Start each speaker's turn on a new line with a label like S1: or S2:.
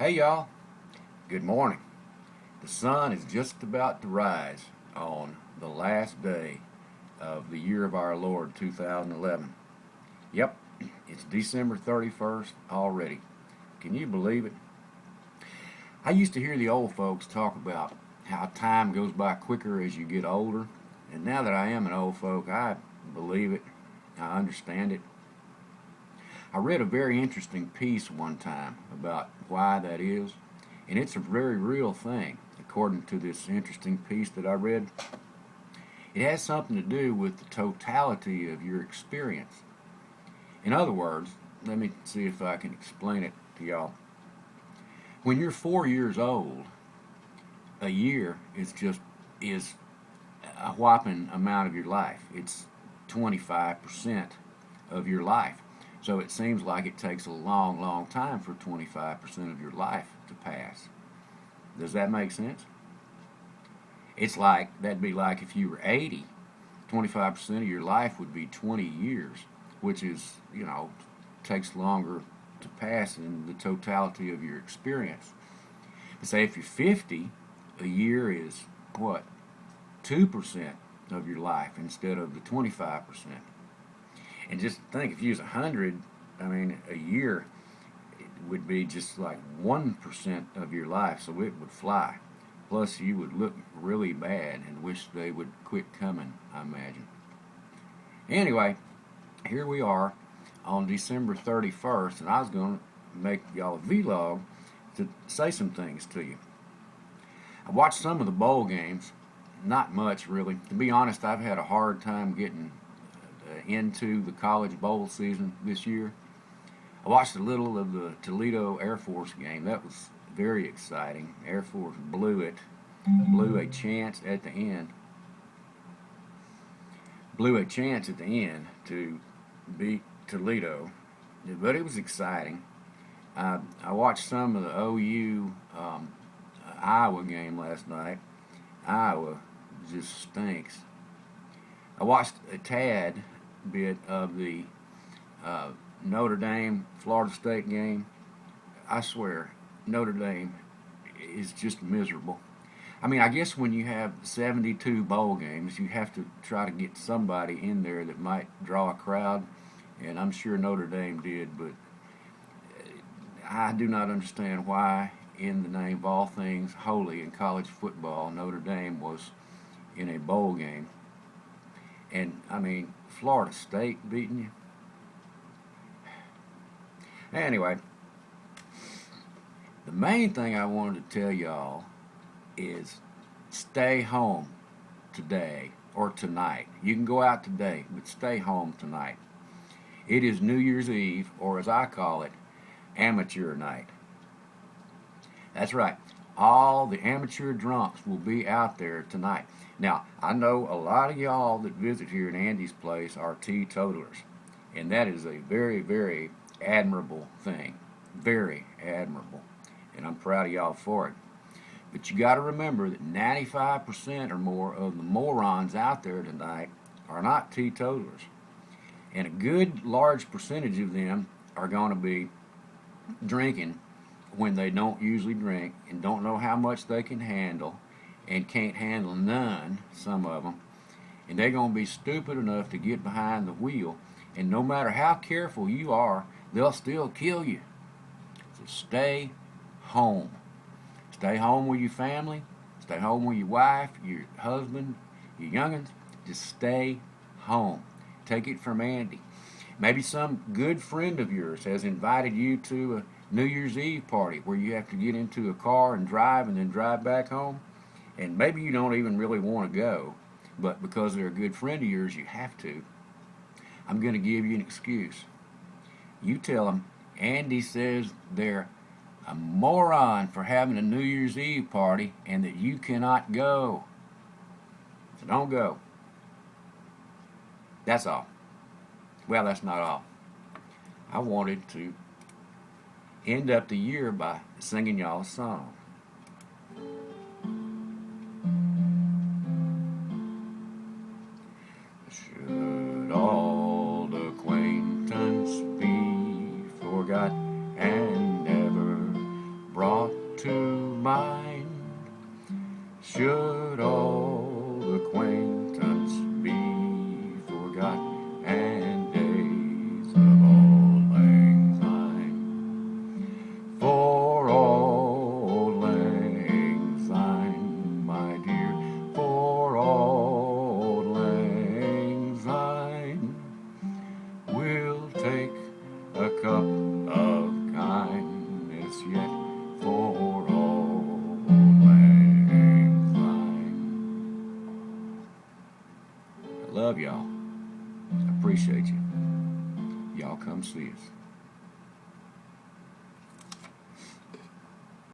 S1: Hey y'all, good morning. The sun is just about to rise on the last day of the year of our Lord 2011. Yep, it's December 31st already. Can you believe it? I used to hear the old folks talk about how time goes by quicker as you get older, and now that I am an old folk, I believe it, I understand it. I read a very interesting piece one time about why that is, and it's a very real thing, according to this interesting piece that I read. It has something to do with the totality of your experience. In other words, let me see if I can explain it to y'all. When you're 4 years old, a year is a whopping amount of your life. It's 25% of your life. So it seems like it takes a long, long time for 25% of your life to pass. Does that make sense? It's like, that'd be like if you were 80, 25% of your life would be 20 years, which is, takes longer to pass in the totality of your experience. But say if you're 50, a year is, what, 2% of your life instead of the 25%. And just think, if you use 100, a year would be just like 1% of your life, so it would fly. Plus, you would look really bad and wish they would quit coming, I imagine. Anyway, here we are on December 31st, and I was going to make y'all a vlog to say some things to you. I watched some of the bowl games, not much really. To be honest, I've had a hard time getting into the college bowl season this year. I watched a little of the Toledo Air Force game. That was very exciting. Air Force blew a chance at the end, to beat Toledo, but it was exciting. I watched some of the OU Iowa game last night. Iowa just stinks. I watched a tad bit of the Notre Dame Florida State game. I swear, Notre Dame is just miserable. I guess when you have 72 bowl games, you have to try to get somebody in there that might draw a crowd, and I'm sure Notre Dame did, but I do not understand why, in the name of all things holy in college football, Notre Dame was in a bowl game. And, Florida State beating you? Anyway, the main thing I wanted to tell y'all is stay home today or tonight. You can go out today, but stay home tonight. It is New Year's Eve, or as I call it, amateur night. That's right. All the amateur drunks will be out there tonight. Now, I know a lot of y'all that visit here at Andy's place are teetotalers, and that is a very, very admirable thing. Very admirable. And I'm proud of y'all for it. But you got to remember that 95% or more of the morons out there tonight are not teetotalers. And a good large percentage of them are going to be drinking when they don't usually drink and don't know how much they can handle and can't handle none, some of them. And they're going to be stupid enough to get behind the wheel, and no matter how careful you are, they'll still kill you. So stay home. Stay home with your family. Stay home with your wife, your husband, your young'uns. Just stay home. Take it from Andy. Maybe some good friend of yours has invited you to a New Year's Eve party where you have to get into a car and then drive back home. And maybe you don't even really want to go, but because they're a good friend of yours, you have to. I'm going to give you an excuse. You tell them Andy says they're a moron for having a New Year's Eve party and that you cannot go. So don't go. That's all. Well, that's not all. I wanted to end up the year by singing y'all a song. Should old acquaintance be forgot and never brought mind. Should old acquaintance be forgot, and days of auld lang syne? For auld lang syne, my dear, for auld lang syne, we'll take a cup of kindness yet for auld lang syne. I love y'all. I appreciate you. Y'all come see us.